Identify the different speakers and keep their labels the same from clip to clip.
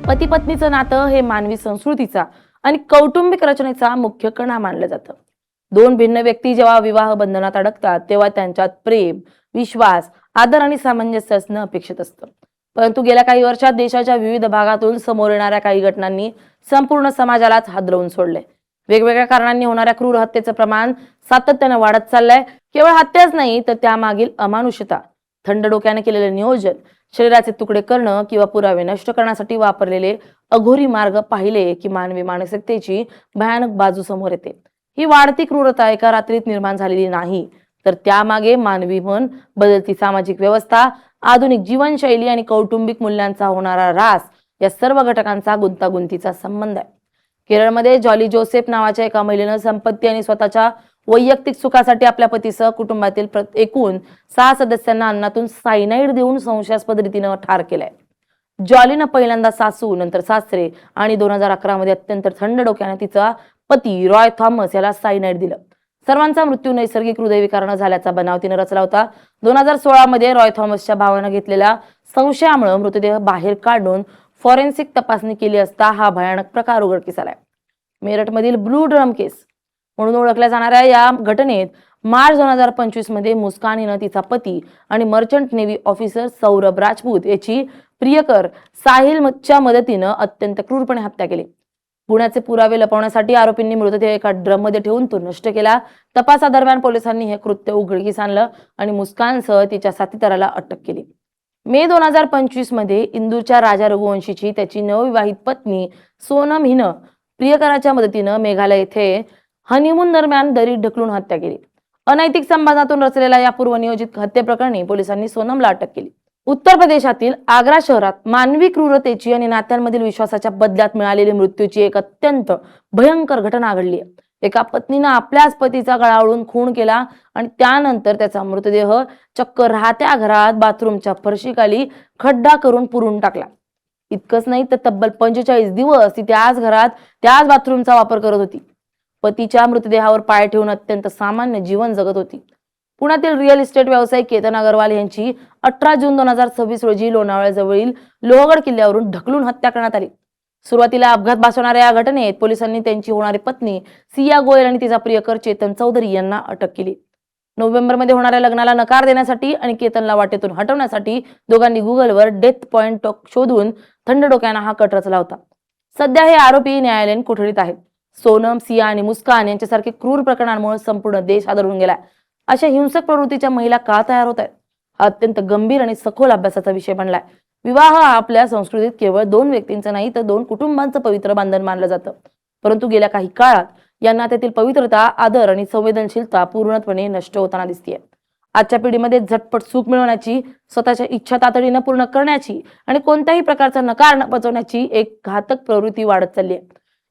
Speaker 1: पती पत्नीचं नातं हे मानवी संस्कृतीचा आणि कौटुंबिक रचनेचा मुख्य कणा मानलं जातं. दोन भिन्न व्यक्ती जेव्हा विवाह बंधनात अडकतात तेव्हा त्यांच्यात प्रेम, विश्वास, आदर आणि सामंजस्य असणं अपेक्षित असतं. परंतु गेल्या काही वर्षात देशाच्या विविध भागातून समोर येणाऱ्या काही घटनांनी संपूर्ण समाजालाच हादरवून सोडले. वेगवेगळ्या कारणांनी होणाऱ्या क्रूर हत्येचं प्रमाण सातत्यानं वाढत चाललंय. केवळ हत्याच नाही तर त्यामागील अमानुषता, थंड डोक्याने केलेले नियोजन, शरीराचे तुकडे करणं किंवा पुरावे नष्ट करण्यासाठी वापरलेले अघोरी मार्ग पाहिले की मानवी मानसिकतेची भयानक बाजू समोर येते. ही वाढती क्रूरता एका रात्रीत निर्माण झालेली नाही, तर त्यामागे मानवी मन, बदलती सामाजिक व्यवस्था, आधुनिक जीवनशैली आणि कौटुंबिक मूल्यांचा होणारा ऱ्हास या सर्व घटकांचा गुंतागुंतीचा संबंध आहे. केरळमध्ये जॉली जोसेफ नावाच्या एका महिलेनं संपत्ती आणि स्वतःच्या वैयक्तिक सुखासाठी आपल्या पतीसह कुटुंबातील एकूण 6 सदस्यांना अन्नातून सायनाईड देऊन संशयास्पद रीतीनं ठार केलंय. जॉलीनं पहिल्यांदा सासू, नंतर सासरे आणि 2011 मध्ये अत्यंत थंड डोक्याने तिचा पती रॉय थॉमस याला सायनाईड दिलं. सर्वांचा मृत्यू नैसर्गिक हृदयविकारानं झाल्याचा बनाव तिने रचला होता. 2016 मध्ये रॉय थॉमसच्या भावानं घेतलेल्या संशयामुळे मृतदेह बाहेर काढून फॉरेन्सिक तपासणी केली असता हा भयानक प्रकार उघडकीस आलाय. मेरठमधील ब्लू ड्रम केस म्हणून ओळखल्या जाणाऱ्या या घटनेत मार्च 2025 मध्ये मुस्कान हिनं तिचा पती आणि merchant navy officer Saurabh Rajput याची प्रियकर साहिलच्या मदतीनं अत्यंत क्रूरपणे हत्या केली. गुन्ह्याचे पुरावे लपवण्यासाठी आरोपींनी मृतदेह एका ड्रममध्ये ठेवून तो नष्ट केला. तपासादरम्यान पोलिसांनी हे कृत्य उघडकीस आणलं आणि मुस्कानसह तिच्या साथीदाराला अटक केली. मे 2025 मध्ये इंदूरच्या राजा रघुवंशीची त्याची नवविवाहित पत्नी सोनम हिनं प्रियकराच्या मदतीनं मेघालय येथे हनीमून दरम्यान दरीत ढकलून हत्या केली. अनैतिक संबंधातून रचलेल्या या पूर्वनियोजित हत्येप्रकरणी पोलिसांनी सोनमला अटक केली. उत्तर प्रदेशातील आग्रा शहरात मानवी क्रूरतेची आणि नात्यांमधील विश्वासाच्या बदल्यात मिळालेली मृत्यूची एक अत्यंत भयंकर घटना घडली आहे. एका पत्नीनं आपल्याच पतीचा गळा ओढून खून केला आणि त्यानंतर त्याचा मृतदेह चक्क राहत्या घरात बाथरूमच्या फरशीखाली खड्डा करून पुरून टाकला. इतकंच नाही तर तब्बल 45 दिवस ती त्याच घरात त्याच बाथरूमचा वापर करत होती. पतीच्या मृतदेहावर पाय ठेवून अत्यंत सामान्य जीवन जगत होती. पुण्यातील रिअल इस्टेट व्यावसायिक केतन अग्रवाल यांची 18 जून 2026 रोजी लोणावळ्याजवळील लोहगड किल्ल्यावरून ढकलून हत्या करण्यात आली. सुरुवातीला अपघात भासवणाऱ्या या घटनेत पोलिसांनी त्यांची होणारी पत्नी सिया गोयल आणि तिचा प्रियकर चेतन चौधरी यांना अटक केली. नोव्हेंबरमध्ये होणाऱ्या लग्नाला नकार देण्यासाठी आणि केतनला वाटेतून हटवण्यासाठी दोघांनी गुगलवर डेथ पॉइंट शोधून थंड डोक्यानं हा कट रचला होता. सध्या हे आरोपी न्यायालयीन कोठडीत आहेत. सोनम, सिया आणि मुस्कान यांच्यासारखे क्रूर प्रकरणांमुळे संपूर्ण देश हादरून गेलाय. अशा हिंसक प्रवृत्तीच्या महिला का तयार होत आहेत? हा अत्यंत गंभीर आणि सखोल अभ्यासाचा विषय बनलाय. विवाह हा आपल्या संस्कृतीत केवळ 2 व्यक्तींचं नाही तर 2 कुटुंबांचं पवित्र बांधण मानलं जातं. परंतु गेल्या काही काळात या नात्यातील पवित्रता, आदर आणि संवेदनशीलता पूर्णपणे नष्ट होताना दिसतेय. आजच्या पिढीमध्ये झटपट सुख मिळवण्याची, स्वतःच्या इच्छा तातडीनं पूर्ण करण्याची आणि कोणत्याही प्रकारचा नकार न पचवण्याची एक घातक प्रवृत्ती वाढत चालली आहे.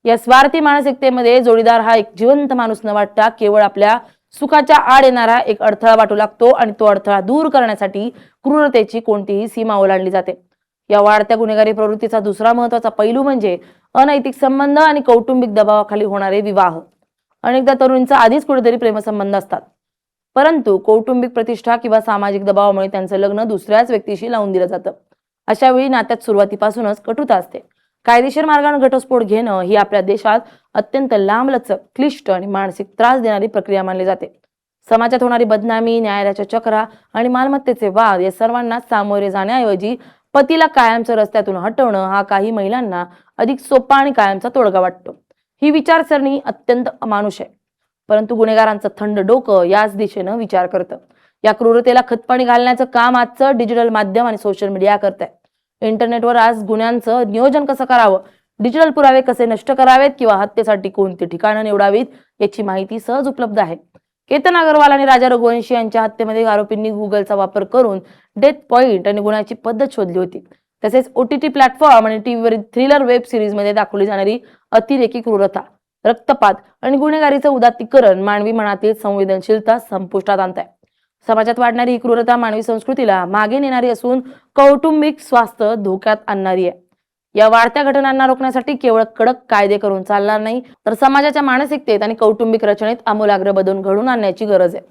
Speaker 1: या स्वार्थी मानसिकतेमध्ये जोडीदार हा एक जिवंत माणूस न वाटता केवळ आपल्या सुखाच्या आड येणारा एक अडथळा वाटू लागतो आणि तो अडथळा दूर करण्यासाठी क्रूरतेची कोणतीही सीमा ओलांडली जाते. या वाढत्या गुन्हेगारी प्रवृत्तीचा दुसरा महत्त्वाचा पैलू म्हणजे अनैतिक संबंध आणि कौटुंबिक दबावाखाली होणारे विवाह. अनेकदा तरुणींचा आधीच कुठेतरी प्रेमसंबंध असतात, परंतु कौटुंबिक प्रतिष्ठा किंवा सामाजिक दबावामुळे त्यांचं लग्न दुसऱ्याच व्यक्तीशी लावून दिलं जातं. अशा वेळी नात्यात सुरुवातीपासूनच कटुता असते. कायदेशीर मार्गाने घटस्फोट घेणं ही आपल्या देशात अत्यंत लांबलचक, क्लिष्ट आणि मानसिक त्रास देणारी प्रक्रिया मानली जाते. समाजात होणारी बदनामी, न्यायालयाच्या चक्रा आणि मालमत्तेचे वाद या सर्वांना सामोरे जाण्याऐवजी पतीला कायमचं रस्त्यातून हटवणं हा काही महिलांना अधिक सोपा आणि कायमचा तोडगा वाटतो. ही विचारसरणी अत्यंत अमानुष आहे, परंतु गुन्हेगारांचं थंड डोकं याच दिशेनं विचार करतं. या क्रूरतेला खतपाणी घालण्याचं काम आजचं डिजिटल माध्यम आणि सोशल मीडिया करत आहे. इंटरनेटवर आज गुन्ह्यांचं नियोजन कसं करावं, डिजिटल पुरावे कसे नष्ट करावेत किंवा हत्येसाठी कोणती ठिकाणं निवडावीत याची माहिती सहज उपलब्ध आहे. केतन अग्रवाल आणि राजा रघुवंशी यांच्या हत्येमध्ये आरोपींनी गुगलचा वापर करून डेथ पॉइंट आणि गुन्ह्याची पद्धत शोधली होती. तसेच OTT प्लॅटफॉर्म आणि टीव्हीवरील थ्रिलर वेब सिरीजमध्ये दाखवली जाणारी अतिरेकी क्रूरता, रक्तपात आणि गुन्हेगारीचं उदात्तीकरण मानवी मनातील संवेदनशीलता संपुष्टात आणत आहे. समाजात वाढणारी ही क्रूरता मानवी संस्कृतीला मागे नेणारी असून कौटुंबिक स्वास्थ्य धोक्यात आणणारी आहे. या वाढत्या घटनांना रोखण्यासाठी केवळ कडक कायदे करून चालणार नाही, तर समाजाच्या मानसिकतेत आणि कौटुंबिक रचनेत आमूलाग्र बदल घडवून आणण्याची गरज आहे.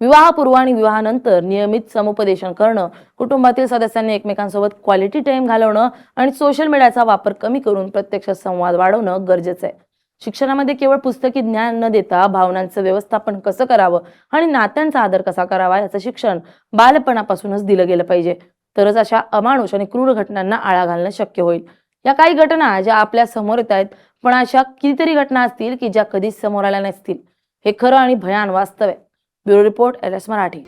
Speaker 1: विवाहपूर्व आणि विवाहानंतर नियमित समुपदेशन करणं, कुटुंबातील सदस्यांनी एकमेकांसोबत क्वालिटी टाइम घालवणं आणि सोशल मीडियाचा वापर कमी करून प्रत्यक्ष संवाद वाढवणं गरजेचं आहे. शिक्षणामध्ये केवळ पुस्तकी ज्ञान न देता भावनांचं व्यवस्थापन कसं करावं आणि नात्यांचा आदर कसा करावा याचं शिक्षण बालपणापासूनच दिलं गेलं पाहिजे. तरच अशा अमानुष आणि क्रूर घटनांना आळा घालणं शक्य होईल. या काही घटना ज्या आपल्या समोर येत आहेत, पण अशा कितीतरी घटना असतील की ज्या कधीच समोर आल्या नसतील. हे खरं आणि भयान वास्तव आहे. Bureau report LS Marathi.